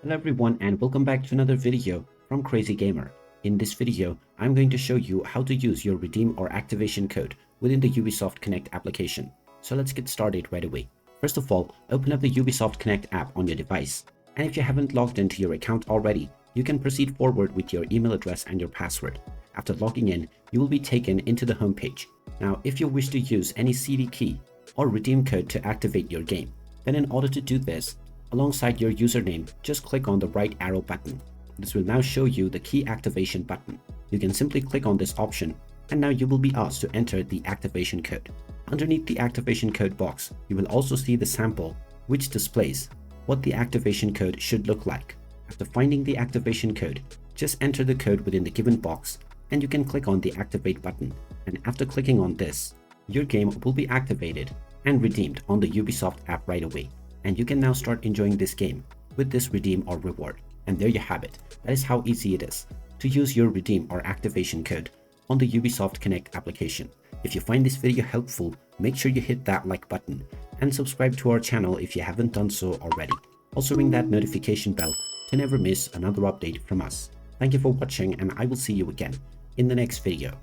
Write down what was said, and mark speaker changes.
Speaker 1: Hello everyone and welcome back to another video from Crazy Gamer. In this video, I'm going to show you how to use your redeem or activation code within the Ubisoft Connect application. So let's get started right away. First of all, open up the Ubisoft Connect app on your device. And if you haven't logged into your account already, you can proceed forward with your email address and your password. After logging in, you will be taken into the home page. Now, if you wish to use any CD key or redeem code to activate your game, then in order to do this, alongside your username, just click on the right arrow button. This will now show you the key activation button. You can simply click on this option and now you will be asked to enter the activation code. Underneath the activation code box, you will also see the sample which displays what the activation code should look like. After finding the activation code, just enter the code within the given box and you can click on the activate button. And after clicking on this, your game will be activated and redeemed on the Ubisoft app right away. And you can now start enjoying this game with this redeem or reward. And there you have it. That is how easy it is to use your redeem or activation code on the Ubisoft Connect application. If you find this video helpful, make sure you hit that like button and subscribe to our channel if you haven't done so already. Also ring that notification bell to never miss another update from us. Thank you for watching and I will see you again in the next video.